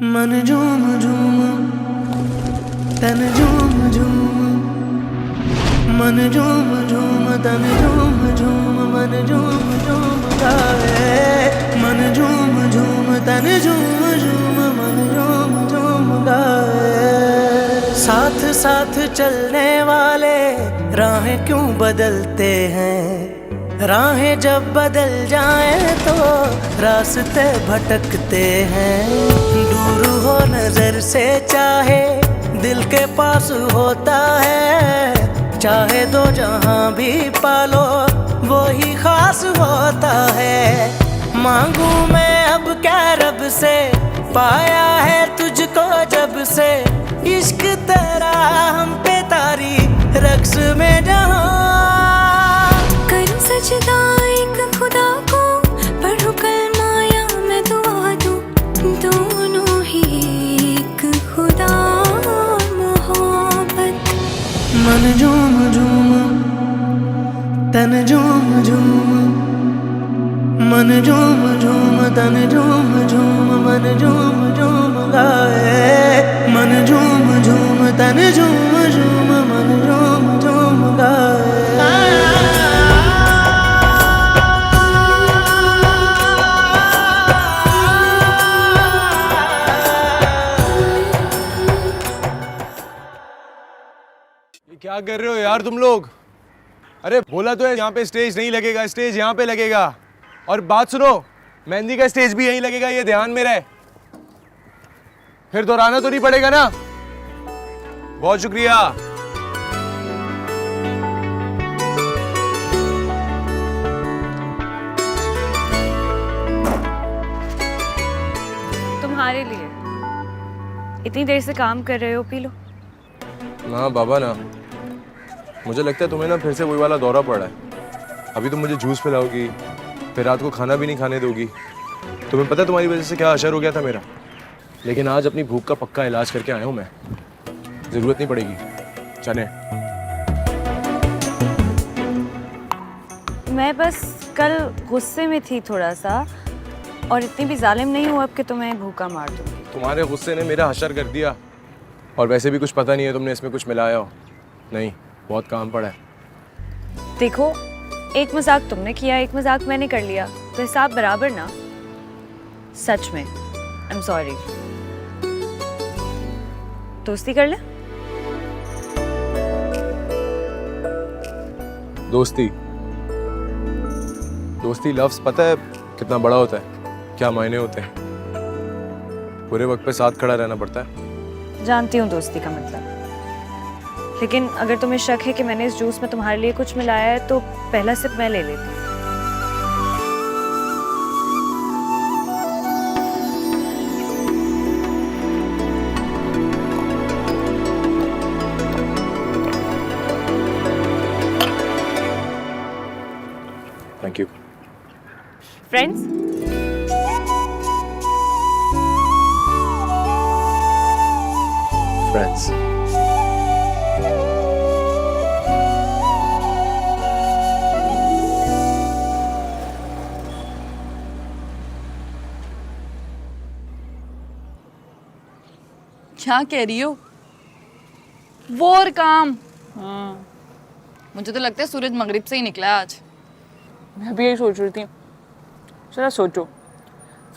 मन झूम झूम तन झूम झूम, मन झूम झूम तन झूम झूम, मन झूम झूम गाए। मन झूम झूम तन झूम झूम, मन झूम झूम गाए। साथ साथ चलने वाले राहें क्यों बदलते हैं, राहें जब बदल जाएं तो रास्ते भटकते हैं। दूर हो नजर से चाहे दिल के पास होता है, चाहे दो जहां भी पालो वो ही खास होता है। मांगू मैं अब क्या रब से, पाया है तुझको जब से, इश्क तेरा हम पे तारी रक्स में जहां। करूं सजदा एक खुदा को, पढ़ूं कलमा या मैं दुआ दूं, दोनों ही एक खुदा मोहब्बत। मन झूम झूम तन झूम झूम, मन झूम झूम तन झूम झूम, मन झूम झूम गाए। मन झूम झूम तन झूम झूम, मन झूम झूम गाए। क्या कर रहे हो यार तुम लोग? अरे बोला तो है यहाँ पे स्टेज नहीं लगेगा, स्टेज यहाँ पे लगेगा। और बात सुनो, मेहंदी का स्टेज भी यहीं लगेगा, ये ध्यान में रहे। फिर दोहराना तो नहीं पड़ेगा ना? बहुत शुक्रिया। तुम्हारे लिए। इतनी देर से काम कर रहे हो, पी लो। ना बाबा ना, मुझे लगता है तुम्हें ना फिर से वही वाला दौरा पड़ा है। अभी तुम मुझे जूस पिलाओगी, फिर रात को खाना भी नहीं खाने दोगी। तुम्हें पता है तुम्हारी वजह से क्या असर हो गया था मेरा? लेकिन आज अपनी भूख का पक्का इलाज करके आया हूँ मैं। जरूरत नहीं पड़ेगी। चले। मैं बस कल गुस्से में थी थोड़ा सा, और इतनी भी जालिम नहीं हूँ अब कि तुम्हें भूखा मार दूँ। तुम्हारे गुस्से ने मेरा हशर कर दिया। और वैसे भी कुछ पता नहीं है तुमने इसमें कुछ मिलाया हो। नहीं, बहुत काम पड़ा है। देखो, एक मजाक तुमने किया, एक मजाक मैंने कर लिया, तो हिसाब बराबर ना। सच में आई एम सॉरी। दोस्ती कर ले। दोस्ती दोस्ती लफ्ज़ पता है कितना बड़ा होता है, क्या मायने होते हैं। पूरे वक्त पे साथ खड़ा रहना पड़ता है। जानती हूँ दोस्ती का मतलब, लेकिन अगर तुम्हें शक है कि मैंने इस जूस में तुम्हारे लिए कुछ मिलाया है तो पहला सिप मैं ले लेती हूँ। Thank you. Friends, friends. क्या कह रही हो? वो और काम। हाँ, मुझे तो लगता है सूरज मगरिब से ही निकला है आज। मैं भी यही सोच रही थी। जरा सोचो,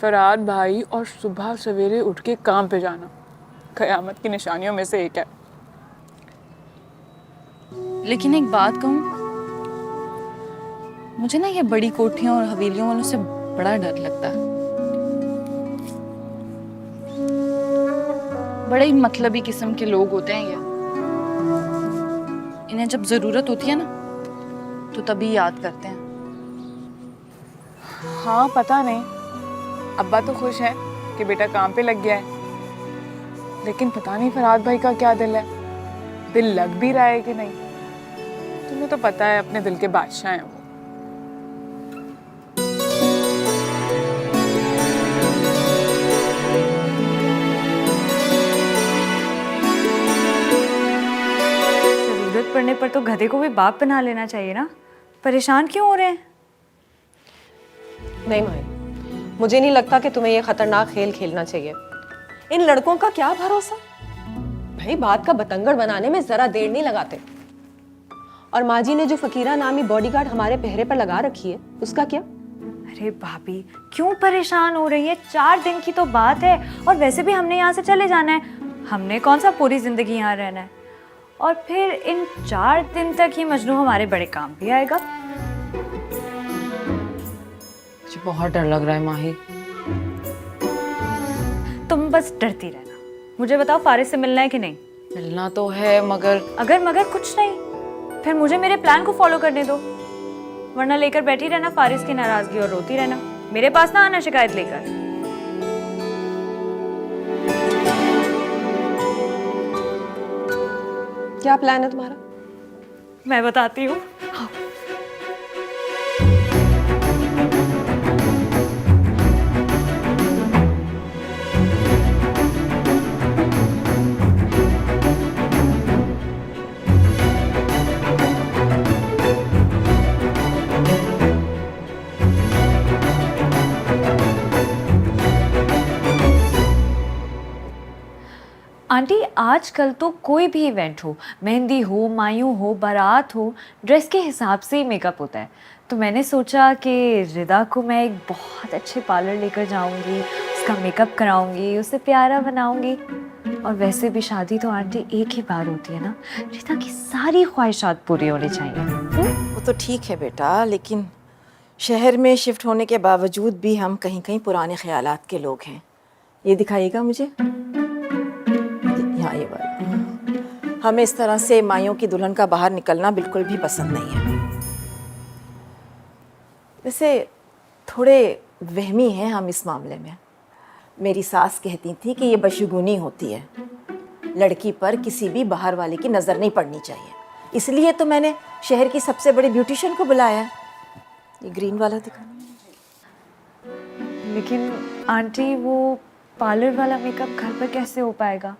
फरहाद भाई और सुबह सवेरे उठ के काम पे जाना कयामत की निशानियों में से एक है। लेकिन एक बात कहूँ, मुझे ना ये बड़ी कोठियों और हवेलियों वालों से बड़ा डर लगता है। बड़े ही मतलबी किस्म के लोग होते हैं ये। इन्हें जब जरूरत होती है ना तो तभी याद करते हैं। हाँ, पता नहीं, अब्बा तो खुश है कि बेटा काम पे लग गया है, लेकिन पता नहीं फरहाद भाई का क्या दिल है। दिल लग भी रहा है कि नहीं। तुम्हें तो पता है अपने दिल के बादशाह हैं वो। जरूरत पड़ने पर तो गधे को भी बाप बना लेना चाहिए ना। परेशान क्यों हो रहे हैं? नहीं माही, मुझे नहीं लगता कि तुम्हें ये खतरनाक खेल खेलना चाहिए। इन लड़कों का क्या भरोसा। भाई बात का बतंगड़ बनाने में जरा देर नहीं लगाते। और माँ जी ने जो फकीरा नामी बॉडीगार्ड हमारे पहरे पर लगा रखी है उसका क्या? अरे भाभी क्यों परेशान हो रही है, 4 दिन की तो बात है, और वैसे भी हमने यहाँ से चले जाना है, हमने कौन सा पूरी जिंदगी यहाँ रहना है। और फिर इन 4 दिन तक ही मजनू हमारे बड़े काम भी आएगा। मुझे बहुत डर लग रहा है माही। तुम बस डरती रहना। मुझे बताओ फारिस से मिलना है कि नहीं? मिलना तो है मगर मगर कुछ नहीं, फिर मुझे मेरे प्लान को फॉलो करने दो, वरना लेकर बैठी रहना फारिस की नाराजगी और रोती रहना। मेरे पास ना आना शिकायत लेकर। क्या प्लान है तुम्हारा? मैं बताती हूँ। आंटी आजकल तो कोई भी इवेंट हो, मेहंदी हो, मायूं हो, बारात हो, ड्रेस के हिसाब से ही मेकअप होता है। तो मैंने सोचा कि रिदा को मैं एक बहुत अच्छे पार्लर लेकर जाऊंगी, उसका मेकअप कराऊंगी, उसे प्यारा बनाऊंगी। और वैसे भी शादी तो आंटी एक ही बार होती है ना, रिदा की सारी ख्वाहिशात पूरी होनी चाहिए। वो तो ठीक है बेटा, लेकिन शहर में शिफ्ट होने के बावजूद भी हम कहीं कहीं पुराने ख्यालात के लोग हैं। ये दिखाइएगा मुझे, यहाँ ये वाला। हमें इस तरह से माइयों की दुल्हन का बाहर निकलना बिल्कुल भी पसंद नहीं है। वैसे थोड़े वहमी हैं हम इस मामले में। मेरी सास कहती थी कि ये बशगुनी होती है, लड़की पर किसी भी बाहर वाले की नज़र नहीं पड़नी चाहिए। इसलिए तो मैंने शहर की सबसे बड़ी ब्यूटिशियन को बुलाया है। ये ग्रीन वाला दिखा। लेकिन आंटी वो पार्लर वाला मेकअप घर पर कैसे हो पाएगा?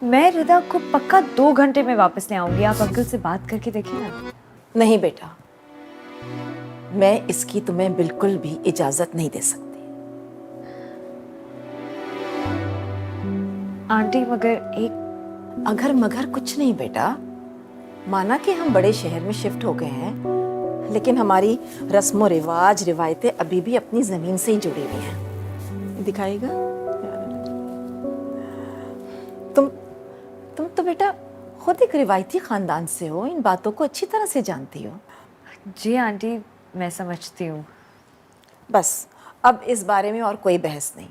मैं रिदा को पक्का 2 घंटे में वापस ले आऊंगी। आप अंकल से बात करके देखिए ना। नहीं बेटा, मैं इसकी तुम्हें बिल्कुल भी इजाजत नहीं दे सकती। आंटी मगर एक अगर मगर कुछ नहीं बेटा, माना कि हम बड़े शहर में शिफ्ट हो गए हैं, लेकिन हमारी रस्मो रिवाज रिवायतें अभी भी अपनी जमीन से ही जुड़ी हुई हैं। दिखाएगा? तुम तो बेटा खुद एक रिवायती खानदान से हो, इन बातों को अच्छी तरह से जानती हो। जी आंटी मैं समझती हूँ। बस अब इस बारे में और कोई बहस नहीं।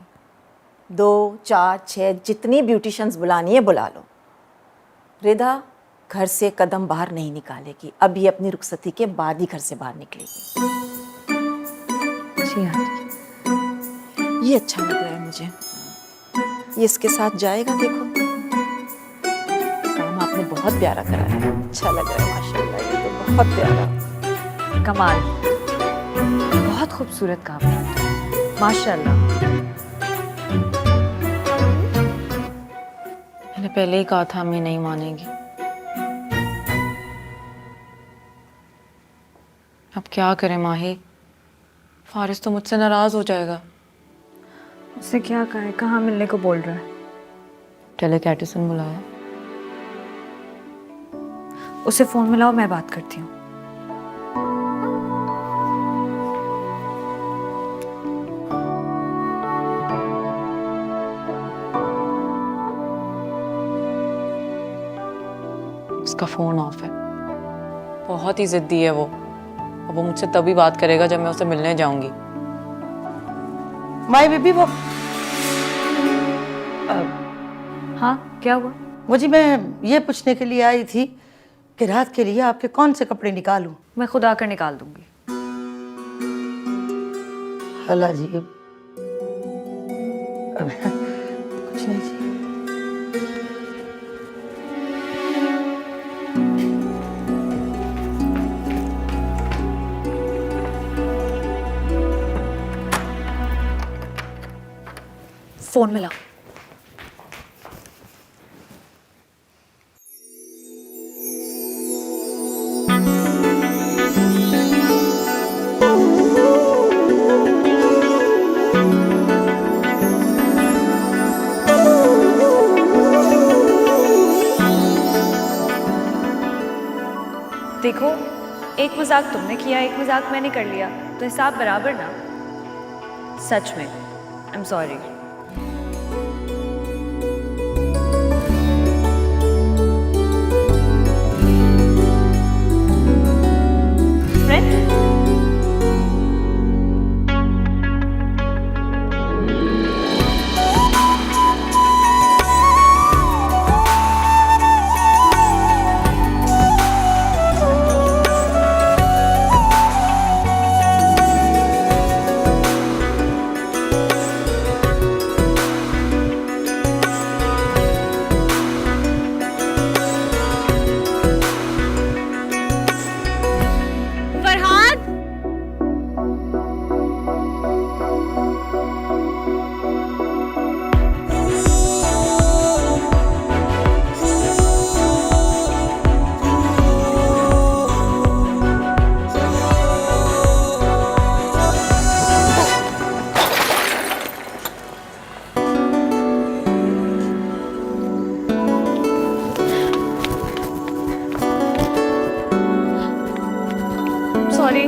2, 4, 6 जितनी ब्यूटिशियंस बुलानी है बुला लो। रिदा घर से कदम बाहर नहीं निकालेगी, अब ये अपनी रुखसती के बाद ही घर से बाहर निकलेगी। जी आंटी। ये अच्छा लग रहा है मुझे, ये इसके साथ जाएगा। देखो काम आपने बहुत प्यारा करा है, अच्छा लग रहा है माशाल्लाह, ये तो बहुत प्यारा। कमाल, बहुत खूबसूरत काम है माशाल्लाह। मैंने पहले ही कहा था मैं नहीं मानेगी। अब क्या करें माही, फारिस तो मुझसे नाराज हो जाएगा। उससे क्या कहे, कहाँ मिलने को बोल रहा है? टेलीकैटिसन बुलाया। उसे फोन मिलाओ, मैं बात करती हूँ। उसका फोन ऑफ है। बहुत ही जिद्दी है वो। अब वो मुझसे तभी बात करेगा जब मैं उसे मिलने जाऊंगी। माई बेबी वो हाँ क्या हुआ? वो जी मैं ये पूछने के लिए आई थी कि रात के लिए आपके कौन से कपड़े निकालूं? मैं खुद आकर निकाल दूंगी। अल्लाह जी कुछ नहीं जी। फोन मिलाओ। एक मजाक तुमने किया, एक मजाक मैंने कर लिया, तो हिसाब बराबर ना। सच में आई एम सॉरी। सॉरी।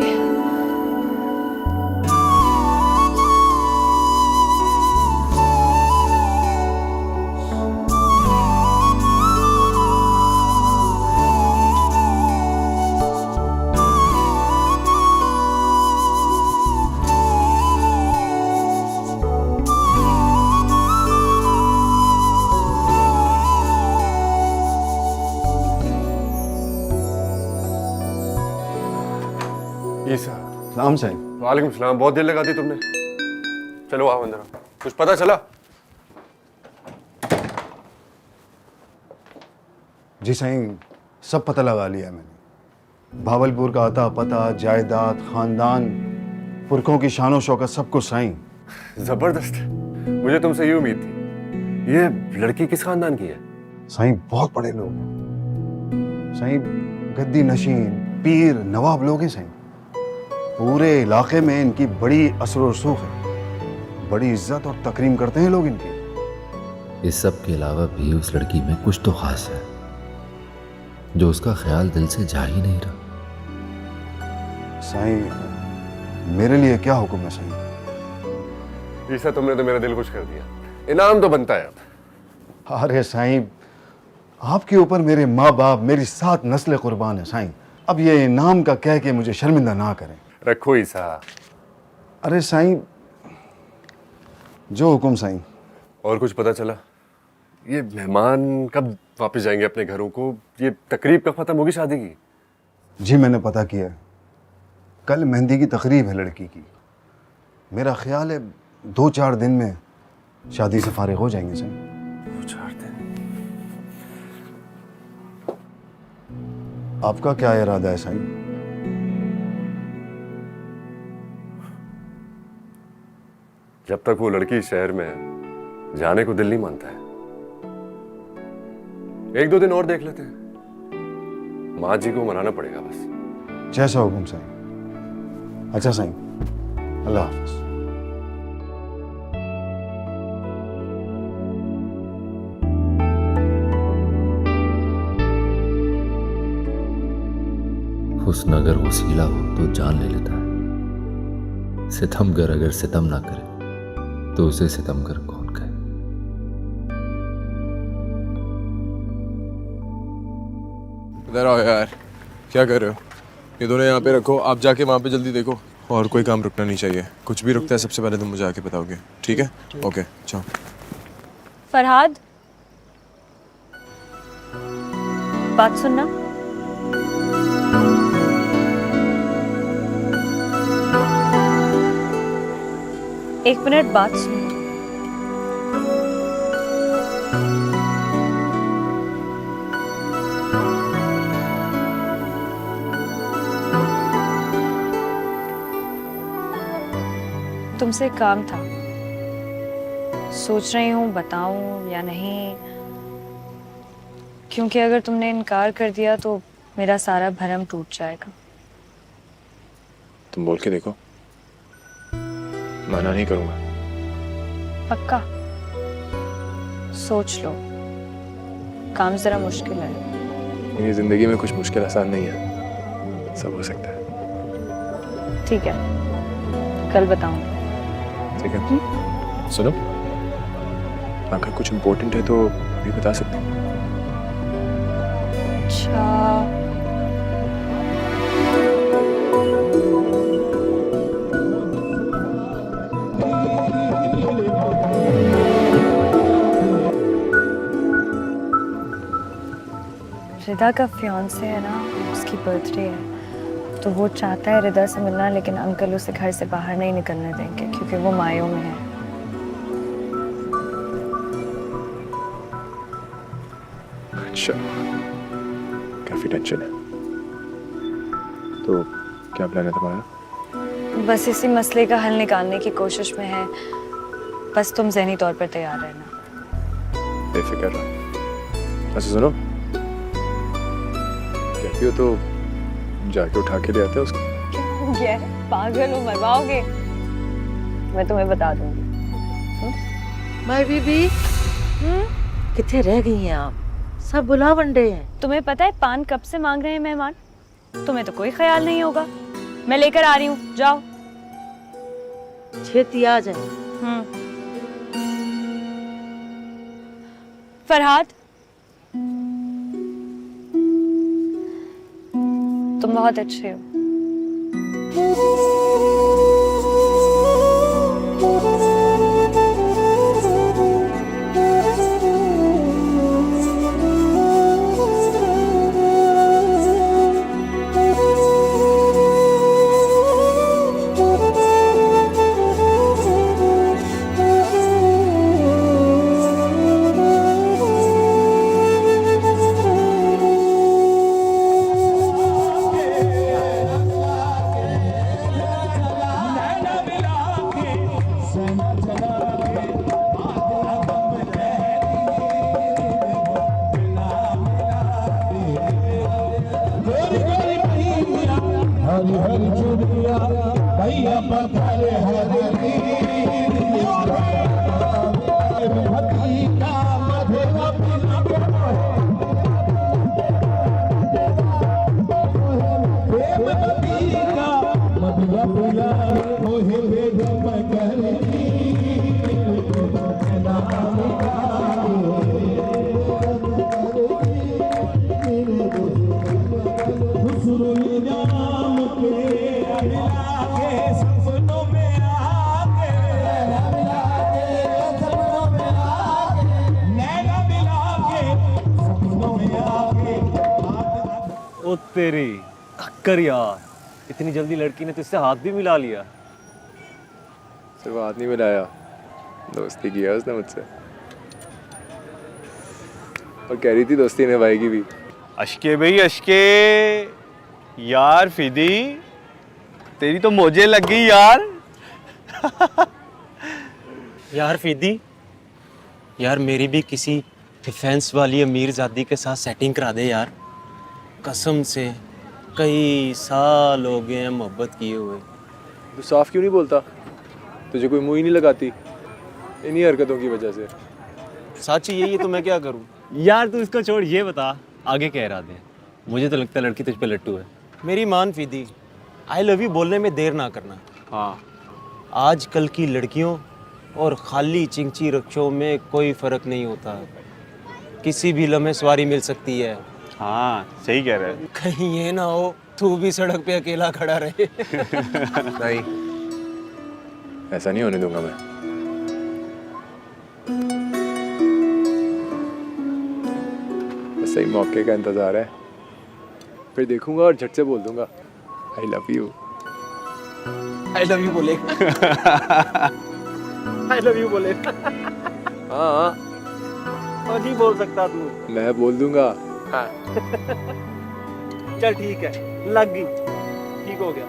ईसा। सलाम साईं। वालेकुम सलाम। बहुत देर लगा दी तुमने। चलो आओ अंदर आओ। कुछ पता चला? जी साईं, सब पता लगा लिया मैंने। भावलपुर का आता पता, जायदाद, खानदान, पुरखों की शानो शौकत सब कुछ साईं। जबरदस्त। मुझे तुमसे ये उम्मीद थी। ये लड़की किस खानदान की है? साईं बहुत बड़े लोग हैं साईं, गद्दी नशीन, पीर, नवाब लोग हैं साईं। पूरे इलाके में इनकी बड़ी असर और रसूख है, बड़ी इज्जत और तकरीम करते हैं लोग इनकी। इस सब के अलावा भी उस लड़की में कुछ तो खास है जो उसका ख्याल दिल से जा ही नहीं रहा। साईं मेरे लिए क्या हुक्म है साईं? ईसा, तुमने तो मेरा दिल खुश कर दिया। इनाम तो बनता है अब। अरे साईं, आपके ऊपर मेरे माँ बाप, मेरी 7 नस्लें कुर्बान है साईं। अब ये इनाम का कह के मुझे शर्मिंदा ना करें। रखो ईसा। अरे साईं, जो हुक्म साईं। और कुछ पता चला? ये मेहमान कब वापस जाएंगे अपने घरों को? ये तकरीब कब खत्म होगी शादी की? जी मैंने पता किया, कल मेहंदी की तकरीब है लड़की की। मेरा ख्याल है 2-4 दिन में शादी से फारिग हो जाएंगे साईं। 2-4 दिन? आपका क्या इरादा है साईं? जब तक वो लड़की शहर में है, जाने को दिल नहीं मानता है। 1-2 दिन और देख लेते हैं। माँ जी को मनाना पड़ेगा बस। जैसा हुक्म साईं। अच्छा साईं, अल्लाह हाफ़िज़। हुस्न अगर वसीला हो तो जान ले लेता है। सितमगर अगर सितम ना करे तो उसे सितमगर कौन कहे? इधर आओ यार, क्या कर रहे हो? ये दोनों यहाँ पे रखो, आप जाके वहाँ पे जल्दी देखो। और कोई काम रुकना नहीं चाहिए। कुछ भी रुकता है सबसे पहले तुम मुझे आके बताओगे, ठीक है? ओके चलो। फरहाद, बात सुनना। एक मिनट बात सुन। तुमसे एक काम था, सोच रही हूँ बताऊं या नहीं, क्योंकि अगर तुमने इनकार कर दिया तो मेरा सारा भरम टूट जाएगा। तुम बोल के देखो, मना नहीं करूंगा। पक्का? सोच लो, काम जरा मुश्किल है। मेरी जिंदगी में कुछ मुश्किल आसान नहीं है। सब हो सकता है। ठीक है, कल बताऊँ। ठीक है, सुनो, अगर कुछ इम्पोर्टेंट है तो अभी बता सकते हैं। अच्छा, रिदा का फियांसे है ना, उसकी बर्थडे है, तो वो चाहता है रिदा से मिलना, लेकिन अंकल उसे घर से बाहर नहीं निकलने देंगे क्योंकि वो मायों में है। अच्छा, काफी टेंशन है। तो क्या प्लान है तुम्हारा? बस इसी मसले का हल निकालने की कोशिश में है। बस तुम ज़हनी तौर पर तैयार रहना। बेफिक्र रहो। अच्छा सुनो, कहती हो तो जाके उठा के ले आते हैं उसको। क्या है, पागल हो, मरवाओगे? मैं तुम्हें बता दूंगी। माय बीबी, कितने रह गई हैं आप? सब बुलावंडे हैं। तुम्हें पता है पान कब से मांग रहे हैं मेहमान? तुम्हें तो कोई ख्याल नहीं होगा। मैं लेकर आ रही हूँ, जाओ। छेती आ जाए। फरहाद, तुम बहुत अच्छे हो। ओ तेरी टक्कर यार, इतनी जल्दी लड़की ने तुझसे हाथ भी मिला लिया। सिर्फ हाथ नहीं मिलाया, दोस्ती किया उसने मुझसे, और कह रही थी दोस्ती निभाएगी भी। अशके भाई अशके, यार फिदी तेरी तो मौजे लग गई यार। यार फिदी, यार मेरी भी किसी डिफेंस वाली अमीरजादी के साथ सेटिंग करा दे यार। कसम से कई साल हो गए हैं मोहब्बत किए हुए। तू साफ क्यों नहीं बोलता? तुझे कोई मुंह ही नहीं लगाती इन्हीं हरकतों की वजह से। सच यही है तो मैं क्या करूं? यार तू इसको छोड़, ये बता आगे क्या इरादे हैं? मुझे तो लगता है लड़की तुझ पे लट्टू है। मेरी मान फिदी, आई लव यू बोलने में देर ना करना। हाँ, आजकल की लड़कियों और खाली चिंची रक्षों में कोई फर्क नहीं होता। किसी भी लम्हे सवारी मिल सकती है। हाँ सही कह रहा है। कहीं ये ना हो तू भी सड़क पे अकेला खड़ा रहे। नहीं, ऐसा नहीं होने दूंगा मैं। बस सही मौके का इंतजार है, फिर देखूंगा और झट से बोल दूंगा I love you. I love you बोले। आई लव यू बोले। हाँ और नहीं बोल सकता तू? मैं बोल दूंगा। हाँ। चल ठीक है, लग गई, ठीक हो गया।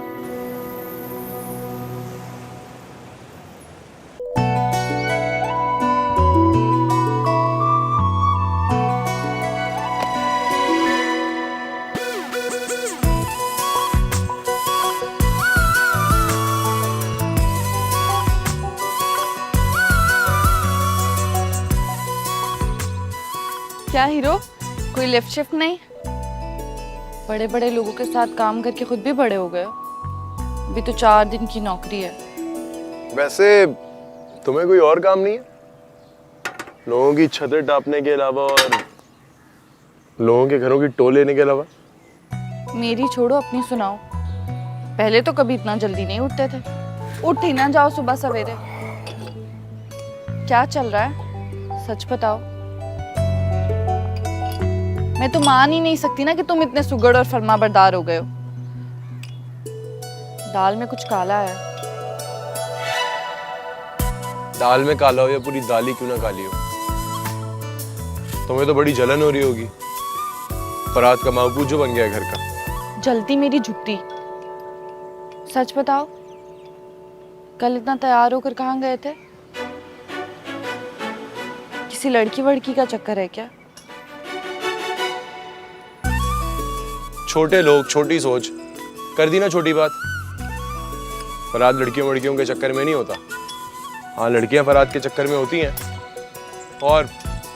क्या हीरो, कोई लिफ्ट शिफ्ट नहीं? बड़े बड़े लोगों के साथ काम करके खुद भी बड़े हो गए हो। अभी तो 4 दिन की नौकरी है। वैसे तुम्हें कोई और काम नहीं है लोगों की छतें टापने के अलावा और लोगों के घरों की टो लेने के अलावा? मेरी छोड़ो, अपनी सुनाओ। पहले तो कभी इतना जल्दी नहीं उठते थे, उठ ही ना जाओ सुबह सवेरे। क्या चल रहा है, सच बताओ। मैं तो मान ही नहीं सकती ना कि तुम इतने सुगड़ और फरमाबरदार हो गए हो। दाल में कुछ काला है। दाल में काला हो या पूरी दाल ही क्यों ना काली हो, तुम्हें तो बड़ी जलन हो रही होगी। फराद का महबूब जो बन गया है घर का। जलती मेरी जुत्ती। सच बताओ, कल इतना तैयार होकर कहाँ गए थे? किसी लड़की वड़की का चक्कर है क्या? छोटे लोग, छोटी सोच, कर दी ना छोटी बात। फराद लड़कियों के चक्कर में नहीं होता। हाँ, लड़कियां फराद के चक्कर में होती हैं। और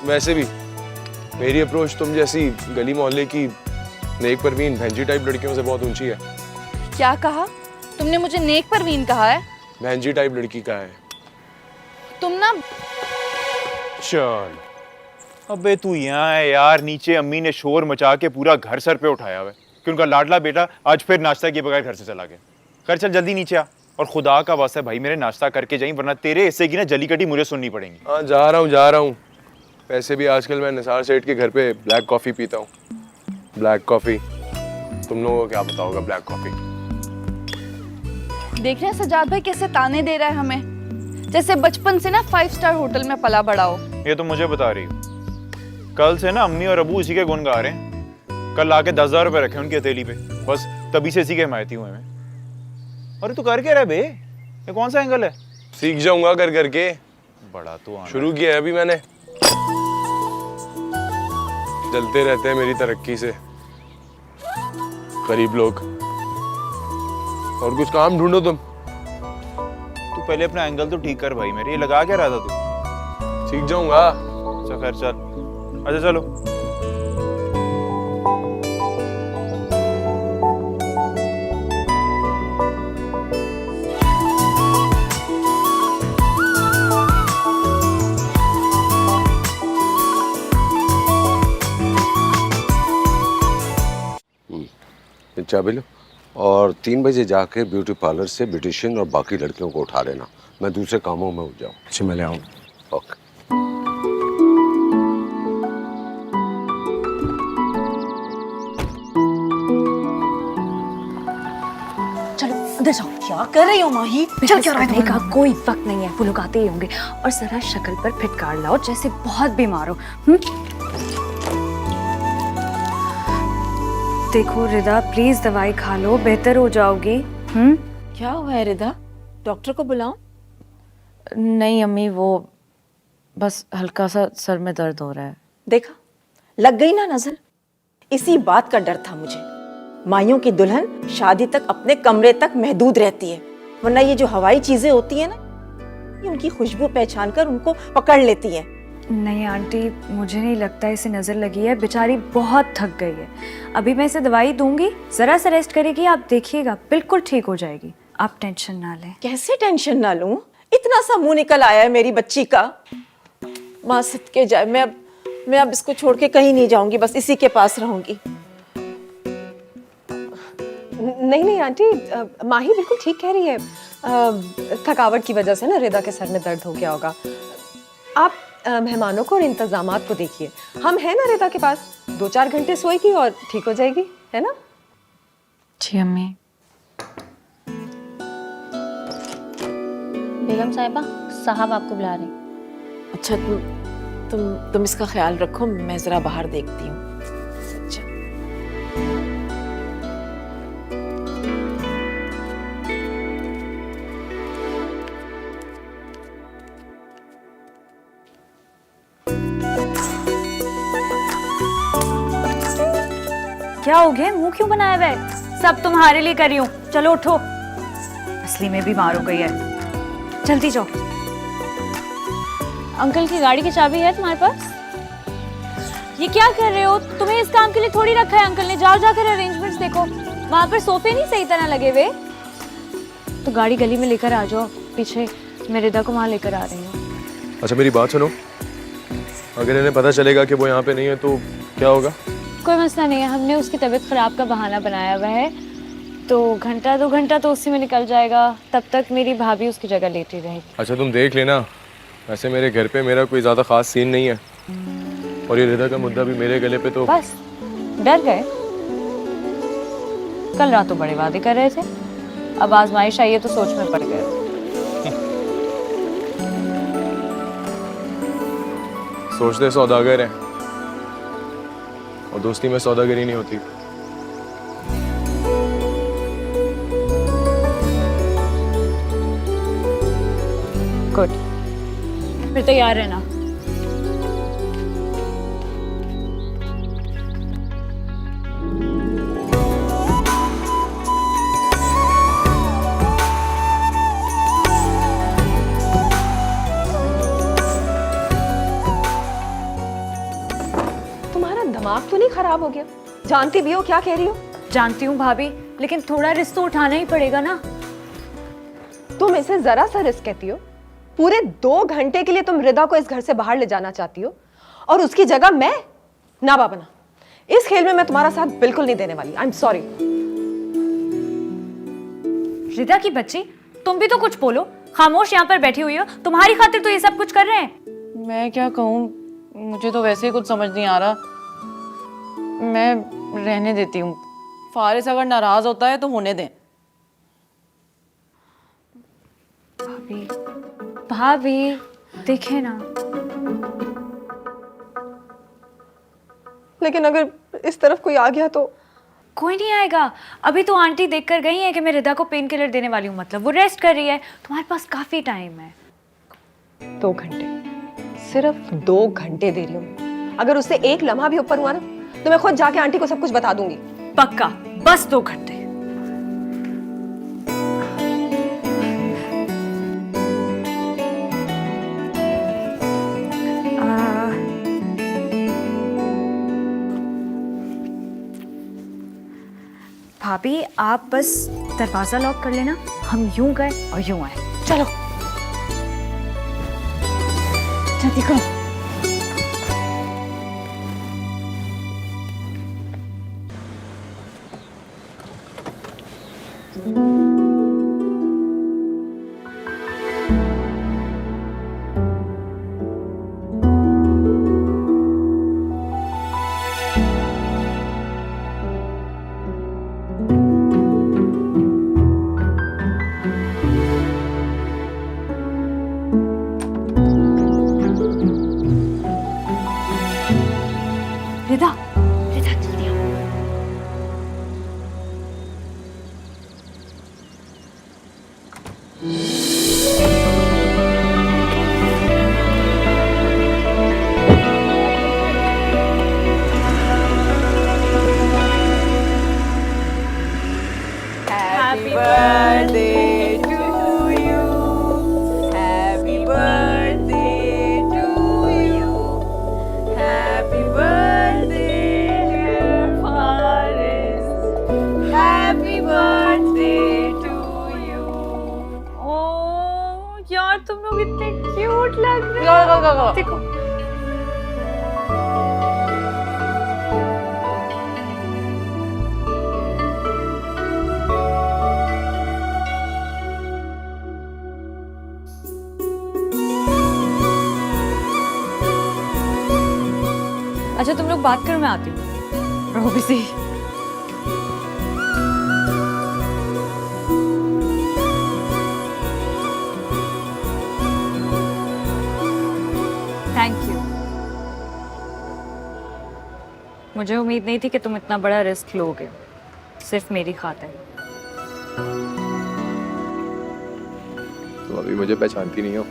वैसे भी मेरी अप्रोच तुम जैसी गली मोहल्ले की नेक परवीन भैंजी टाइप लड़कियों से बहुत ऊंची है। क्या कहा तुमने? मुझे नेक परवीन कहा है? भैंजी टाइप लड़की का है तुम ना। चल, अबे तू यहाँ है यार। नीचे अम्मी ने शोर मचा के पूरा घर सर पे उठाया हुआ है कि उनका लाडला बेटा आज फिर नाश्ता किए बगैर घर से चला गया। कर चल जल्दी नीचे आ, और खुदा का वास्ता भाई मेरे नाश्ता करके जाई, वरना तेरे हिस्से की ना जली कटी मुझे सुननी पड़ेगी। हाँ, जा रहा हूँ। वैसे भी आजकल मैं निसार सेठ के घर पे ब्लैक कॉफी पीता हूँ। ब्लैक कॉफी, तुम लोगों को क्या पता होगा ब्लैक कॉफी। देख रहे हैं सजाद भाई कैसे ताने दे रहा है हमें, जैसे बचपन से ना 5 स्टार होटल में पला बड़ा हो। ये तो मुझे बता रही हो। कल से ना अम्मी और अबू इसी के गुण गा रहे हैं। कल आके 10,000 रुपए रखे उनकी हथेली पे, बस तभी से इसी के हिमायती हुए मैं। अरे तू कर क्या रहा बे? ये कौन सा एंगल है? सीख जाऊंगा कर करके। बड़ा तो शुरू किया है अभी मैंने। जलते रहते हैं मेरी तरक्की से गरीब लोग। और कुछ काम ढूंढो तुम। तू पहले अपना एंगल तो ठीक कर भाई मेरे। ये लगा क्या रहा था तू? सीख जाऊंगा। अच्छा खैर चल, अच्छा चलो। चाबी लो और 3 बजे जाके ब्यूटी पार्लर से ब्यूटिशियन और बाकी लड़कियों को उठा लेना। मैं दूसरे कामों में उठ जाऊँ। अच्छा, मैं ले आऊँ। ओके। चलो अंदर जाओ। क्या कर रही हो माही? चल, क्या रहा है? का कोई वक्त नहीं है, वो लोग आते ही होंगे। और जरा शक्ल पर फिटकार लाओ जैसे बहुत बीमार हो। देखो रिदा, प्लीज दवाई खा लो, बेहतर हो जाओगी। क्या हुआ है रिदा? डॉक्टर को बुलाऊं? नहीं अम्मी, वो बस हल्का सा सर में दर्द हो रहा है। देखा, लग गई ना नजर। इसी बात का डर था मुझे। माइयों की दुल्हन शादी तक अपने कमरे तक महदूद रहती है, वरना ये जो हवाई चीजें होती है ना, ये उनकी खुशबू पहचान कर उनको पकड़ लेती है। नहीं आंटी, मुझे नहीं लगता इसे नजर लगी है। बेचारी बहुत थक गई है। अभी मैं इसे दवाई दूंगी, जरा सा रेस्ट करेगी, आप देखिएगा बिल्कुल ठीक हो जाएगी। आप टेंशन ना लें। कैसे टेंशन ना लूं? इतना सा मुंह निकल आया है मेरी बच्ची का। माँ सदके जाए, मैं अब इसको छोड़ के कहीं नहीं जाऊंगी, बस इसी के पास रहूंगी। नहीं आंटी, माही बिल्कुल ठीक कह रही है। थकावट की वजह से ना रिदा के सर में दर्द हो गया होगा। आप मेहमानों को और इंतजामात को देखिए। हम हैं ना रिदा के पास। 2-4 घंटे सोएगी और ठीक हो जाएगी, है ना? जी अम्मी। बेगम साहिबा, साहब आपको बुला रहे हैं। अच्छा, तुम इसका ख्याल रखो, मैं जरा बाहर देखती हूँ। क्या हो गया? मुंह क्यों बनाया हुआ है? सब तुम्हारे लिए कर रही हूँ। चलो उठो। असली में बीमार हो गई है। जल्दी जाओ। अंकल की गाड़ी की चाबी है तुम्हारे पास? ये क्या कर रहे हो? तुम्हें इस काम के लिए थोड़ी रखा है अंकल ने। जाओ जाकर अरेंजमेंट्स देखो, वहां पर सोफे नहीं सही तरह लगे हुए। तो गाड़ी गली में लेकर आ जाओ, पीछे मैं रिदा को वहां लेकर आ रही हूँ। अच्छा मेरी बात सुनो, अगर इन्हें पता चलेगा कि वो यहाँ पे नहीं है तो क्या होगा? कोई मसला नहीं है, हमने उसकी तबीयत खराब का बहाना बनाया हुआ है, तो घंटा 2 घंटा तो उसी में निकल जाएगा। तब तक मेरी भाभी उसकी जगह लेटी रहेगी। अच्छा तुम देख लेना, वैसे मेरे घर पे मेरा कोई ज़्यादा खास सीन नहीं है, और ये रिदा का मुद्दा भी मेरे गले पे तो बस डर गए। कल रात तो बड़े वादे कर रहे थे, अब आजमाइश आई है तो सोच में पड़ गए। सोचते सौदागर हैं, और दोस्ती में सौदागरी नहीं होती। गुड, फिर तैयार रहना। तुम्हारा दिमाग तो नहीं खराब हो गया? जानती भी हो क्या कह रही हो? जानती हूँ भाभी, लेकिन थोड़ा रिस्क तो उठाना ही पड़ेगा ना। तुम इसे जरा सा रिस्क कहती हो? पूरे 2 घंटे के लिए तुम रिदा को इस घर से बाहर ले जाना चाहती हो, और उसकी जगह मैं? ना बाबा ना, इस खेल में मैं तुम्हारा साथ बिल्कुल नहीं देने वाली। I am sorry. रिदा की बच्ची, तुम भी तो कुछ बोलो। खामोश यहाँ पर बैठी हुई हो, तुम्हारी खातिर तो ये सब कुछ कर रहे हैं। मैं क्या कहूँ, मुझे तो वैसे ही कुछ समझ नहीं आ रहा। मैं रहने देती हूँ। फारिस अगर नाराज होता है तो होने दें। भाभी भाभी देखे ना। लेकिन अगर इस तरफ कोई आ गया तो? कोई नहीं आएगा। अभी तो आंटी देखकर गई है कि मैं रिदा को पेन किलर देने वाली हूँ, मतलब वो रेस्ट कर रही है। तुम्हारे पास काफी टाइम है। 2 घंटे, सिर्फ 2 घंटे दे रही हूँ। अगर उससे 1 लम्हा भी ऊपर हुआ ना तो मैं खुद जाके आंटी को सब कुछ बता दूंगी। पक्का, बस 2 घंटे। भाभी आप बस दरवाजा लॉक कर लेना, हम यूं गए और यूं आए। चलो जल्दी करो। रिदा, रिदा जल्दी आओ। Happy birthday to you. Happy birthday to you. Happy birthday, dear Faris. Happy birthday to you. ओह यार, तुम लोग इतने क्यूट लग रहे हो। देखो। अच्छा तुम लोग बात करो, मैं आती हूँ। रहो बिजी। Thank you. मुझे उम्मीद नहीं थी कि तुम इतना बड़ा रिस्क लोगे, सिर्फ मेरी खातिर। तुम अभी मुझे पहचानती नहीं हो,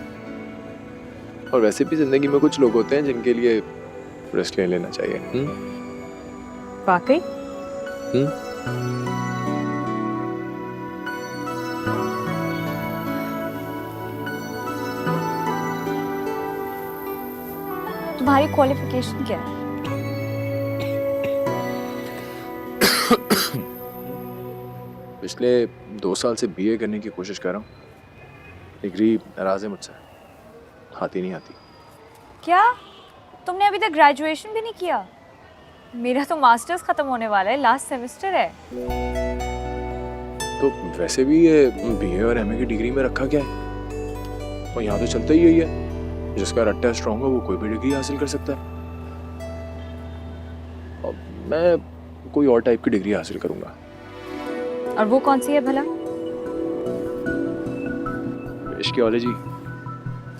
और वैसे भी जिंदगी में कुछ लोग होते हैं जिनके लिए रिस्क ले लेना चाहिए। वाकई? तुम्हारी क्वालिफिकेशन क्या है? पिछले 2 साल से बीए करने की कोशिश कर रहा हूँ। डिग्री नाराज है मुझसे, आती नहीं आती। क्या तुमने अभी तक ग्रेजुएशन भी नहीं किया? मेरा तो मास्टर्स खत्म होने वाला है, लास्ट सेमेस्टर है। तो वैसे भी ये बीए और एमए की डिग्री में रखा क्या है? और यहाँ तो चलता ही यही है, जिसका रट्टा स्ट्रांग हो वो कोई भी डिग्री हासिल कर सकता है। और मैं कोई और टाइप की डिग्री हासिल करूंगा। और वो कौन सी है भला? इश्कियोलॉजी।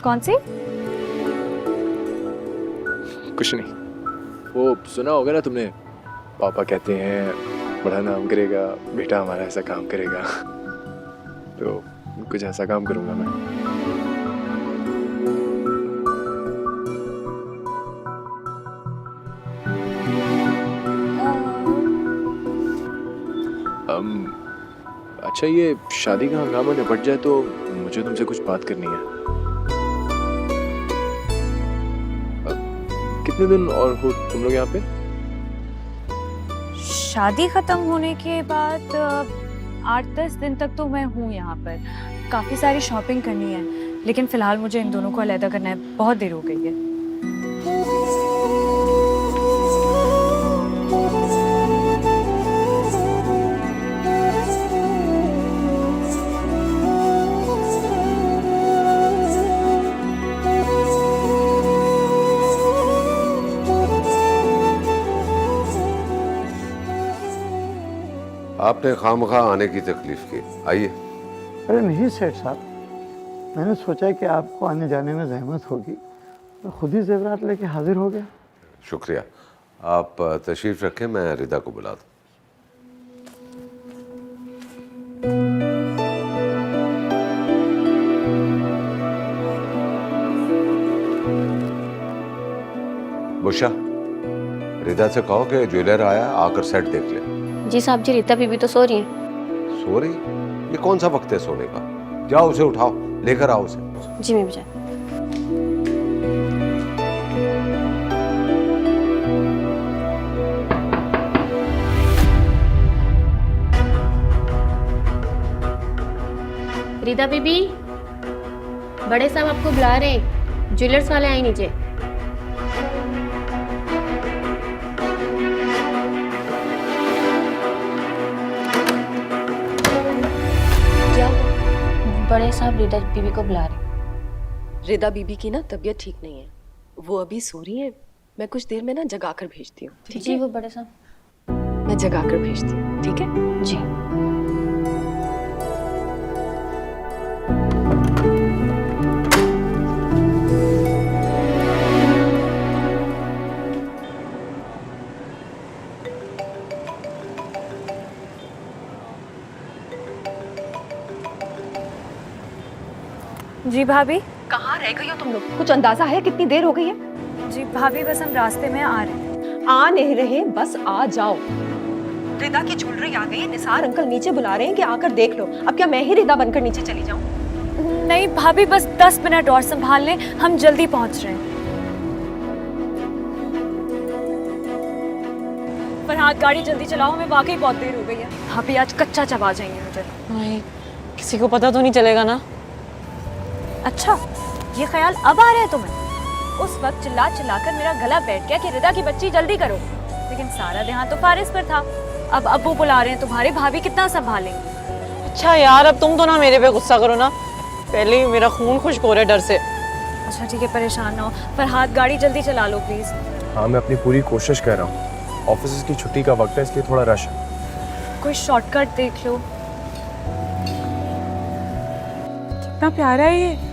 कौन सी? कुछ नहीं, वो सुना होगा ना तुमने, पापा कहते हैं बड़ा नाम करेगा बेटा हमारा, ऐसा काम करेगा। तो कुछ ऐसा काम करूंगा मैं। अच्छा, ये शादी का हंगामा निपट जाए तो मुझे तुमसे कुछ बात करनी है। कितने दिन और हो तुम लोग यहाँ पे? शादी खत्म होने के बाद 8-10 दिन तक तो मैं हूँ यहाँ पर। काफ़ी सारी शॉपिंग करनी है, लेकिन फ़िलहाल मुझे इन दोनों को अलग करना है, बहुत देर हो गई है। आपने खामखा आने की तकलीफ की, आइए। अरे नहीं सेठ साहब, मैंने सोचा कि आपको आने जाने में जहमत होगी तो खुद ही जेवरात लेके हाजिर हो गया। शुक्रिया, आप तशरीफ रखें, मैं रिदा को बुला दूं। बुशा, रिदा से कहो कि ज्वेलर आया, आकर सेट देख ले। जी साहब जी, रीता बीबी तो सो रही हैं। सो रही? ये कौन सा वक्त है सोने का? जाओ उसे उठाओ, लेकर आओ उसे। जी मैं बजाय। रीता बीबी, बड़े साहब आपको बुला रहे हैं, ज्वेलर्स वाले आए नीचे। बड़े साहब रिदा बीबी को बुला रहे। रिदा बीबी की ना तबीयत ठीक नहीं है, वो अभी सो रही है। मैं कुछ देर में ना जगाकर भेजती हूँ। ठीक जी है? वो बड़े साहब, मैं जगाकर भेजती हूँ, ठीक है? जी। जी भाभी। कहाँ रह गई हो तुम लोग? कुछ अंदाजा है कितनी देर हो गई है? जी भाभी, बस हम रास्ते में आ रहे हैं। आ नहीं रहे, बस आ जाओ। रिदा की ज्वेलरी आ गई है, निसार अंकल नीचे बुला रहे हैं कि आकर देख लो। अब क्या मैं ही रिदा बनकर नीचे चली जाऊं? नहीं भाभी, बस 10 मिनट और संभाल लें, हम जल्दी पहुंच रहे हैं। फरहाद, गाड़ी जल्दी चलाओ, हमें वाकई बहुत देर हो गई है। भाभी आज कच्चा चबा जाएंगे मुझे। नहीं, किसी को पता तो नहीं चलेगा ना? अच्छा, ये ख्याल अब आ रहा है तुम्हें? उस वक्त चिल्ला चिल्लाकर मेरा गला बैठ गया कि रिदा की बच्ची जल्दी करो, लेकिन सारा ध्यान तो फारिस पर था। अब अब्बू बुला रहे हैं तुम्हारे, भाभी कितना संभालेंगे? अच्छा यार, अब तुम तो ना मेरे पे गुस्सा करो ना, पहले ही मेरा खून खुश्क हो रहा है डर से। अच्छा ठीक है, परेशान ना हो। फरहाद, गाड़ी जल्दी चला लो प्लीज। हाँ, मैं अपनी पूरी कोशिश कर रहा हूँ। ऑफिस की छुट्टी का वक्त है, इसलिए थोड़ा रश है। कोई शॉर्टकट देख लो। कितना प्यारा है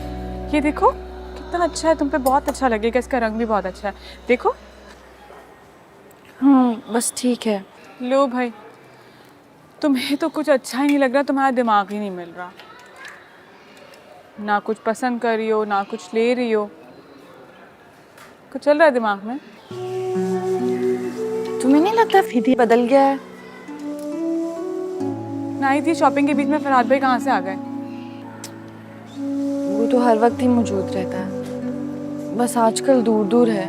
ये देखो कितना अच्छा है, तुम पे बहुत अच्छा लगेगा, इसका रंग भी बहुत अच्छा है, देखो। बस ठीक है। लो भाई, तुम्हें तो कुछ अच्छा ही नहीं लग रहा, तुम्हारा दिमाग ही नहीं मिल रहा, ना कुछ पसंद कर रही हो ना कुछ ले रही हो, कुछ चल रहा है दिमाग में? तुम्हें नहीं लगता फिदी बदल गया है? नहीं थी शॉपिंग के बीच में फरहाद भाई कहाँ से आ गए? वो तो हर वक्त ही मौजूद रहता है, बस आजकल दूर दूर है।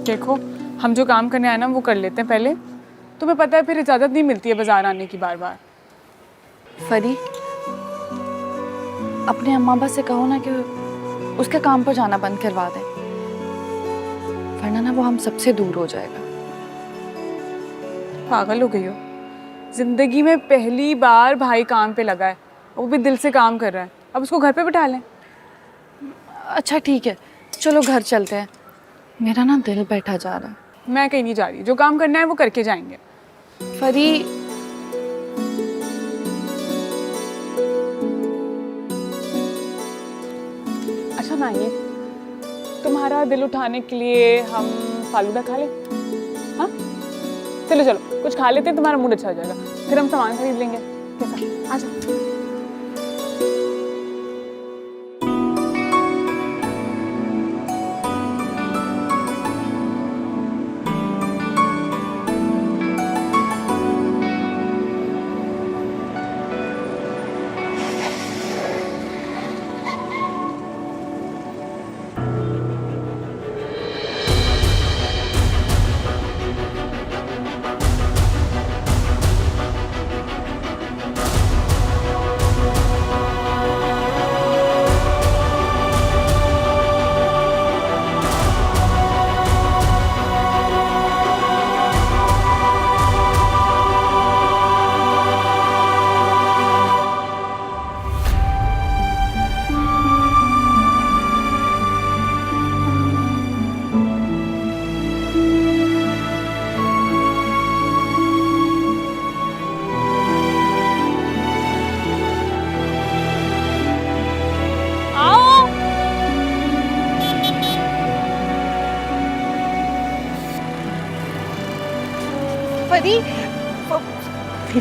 देखो, हम जो काम करने आए ना वो कर लेते हैं पहले, तुम्हें पता है फिर इजाज़त नहीं मिलती है बाजार आने की बार बार। फरी, अपने अम्मा अब्बा से कहो ना कि उसके काम पर जाना बंद करवा दें, वरना ना वो हम सबसे दूर हो जाएगा। पागल हो गई हो? जिंदगी में पहली बार भाई काम पे लगा है, वो भी दिल से काम कर रहा है, अब उसको घर पे बिठा लें। अच्छा ठीक है, चलो घर चलते हैं, मेरा ना दिल बैठा जा रहा है। मैं कहीं नहीं जा रही, जो काम करना है वो करके जाएंगे। फरी, अच्छा माही, तुम्हारा दिल उठाने के लिए हम फालूदा खा लें? हाँ चलो चलो कुछ खा लेते हैं, तुम्हारा मूड अच्छा हो जाएगा, फिर हम सामान खरीद लेंगे। कैसा? आ जाओ। फरी,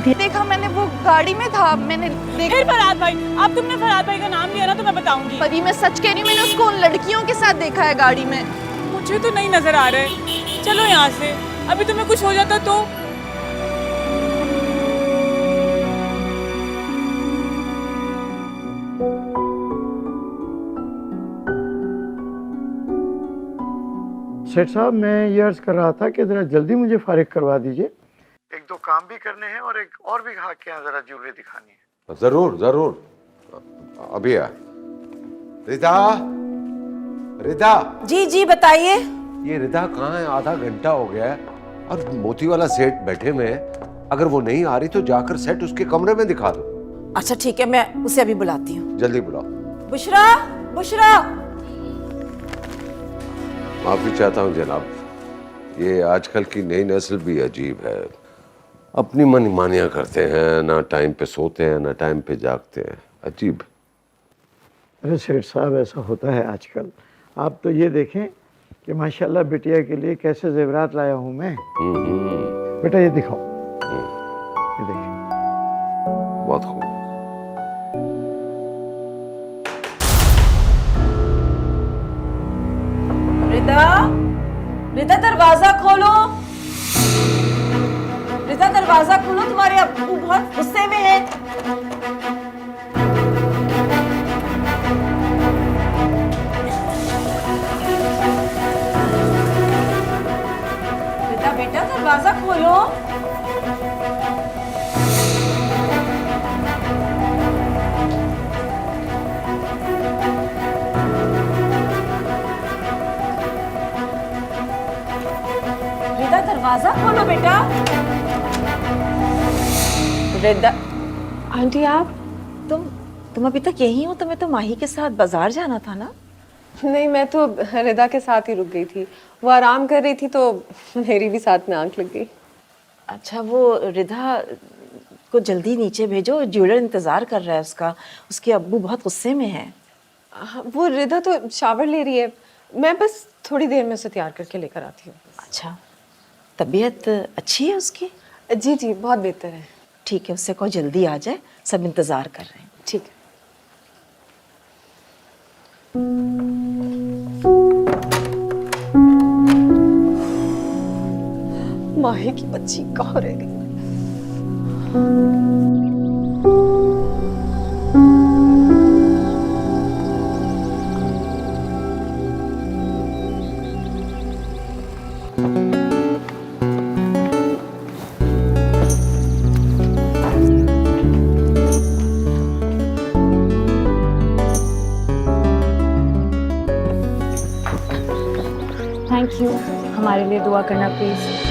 देखा मैंने, वो गाड़ी में था, मैंने फिर फरहाद भाई, अब तुमने फरहाद भाई का नाम लिया ना तो मैं बताऊंगी। फरी, मैं सच कह रही हूँ, मैंने उसको उन लड़कियों के साथ देखा है गाड़ी में। मुझे तो नहीं नजर आ रहा है। चलो यहाँ से, अभी तुम्हें कुछ हो जाता तो। सेठ साहब, मैं ये अर्ज कर रहा था कि ज़रा जल्दी मुझे फारिग करवा दीजिए, एक दो काम भी करने हैं और एक और भी ग्राहक के यहाँ ज़रा ज्वेलरी दिखानी है। जरूर जरूर, अभी आ। रिदा, रिदा। जी जी बताइए। ये रिदा कहाँ है? आधा घंटा हो गया है और मोती वाला सेठ बैठे में है। अगर वो नहीं आ रही तो जाकर सेठ उसके कमरे में दिखा दो। अच्छा ठीक है, मैं उसे अभी बुलाती हूँ। जल्दी बुलाओ। बुशरा, बुशरा। माफी चाहता हूँ जनाब, ये आजकल की नई नस्ल भी अजीब है, अपनी मनमानियाँ करते हैं, ना टाइम पे सोते हैं ना टाइम पे जागते हैं, अजीब। अरे सेठ साहब, ऐसा होता है आजकल। आप तो ये देखें कि माशाल्लाह बिटिया के लिए कैसे जेवरात लाया हूँ मैं। बेटा ये दिखाओ, ये देखिए। बहुत खूब। रिदा, रिदा दरवाजा खोलो। रिदा दरवाजा खोलो, तुम्हारे अब्बू बहुत गुस्से में है। रिदा बेटा दरवाजा खोलो। रिदा दरवाजा खोलो बेटा। रिदा। आंटी आप? तुम अभी तक यही हो? तुम्हें तो माही के साथ बाजार जाना था ना? नहीं, मैं तो रिदा के साथ ही रुक गई थी, वो आराम कर रही थी तो मेरी भी साथ में आंख लग गई। अच्छा, वो रिदा को जल्दी नीचे भेजो, ज्वेलर इंतजार कर रहा है उसका, उसके अब्बू बहुत गुस्से में है। वो रिदा तो शावर ले रही है, मैं बस थोड़ी देर में उसे तैयार करके लेकर आती हूँ। अच्छा, तबीयत अच्छी है उसकी? जी जी बहुत बेहतर है। ठीक है, उससे कहो जल्दी आ जाए, सब इंतजार कर रहे हैं। ठीक है। माही की बच्ची कहाँ रह गई? हमारे लिए दुआ करना प्लीज़।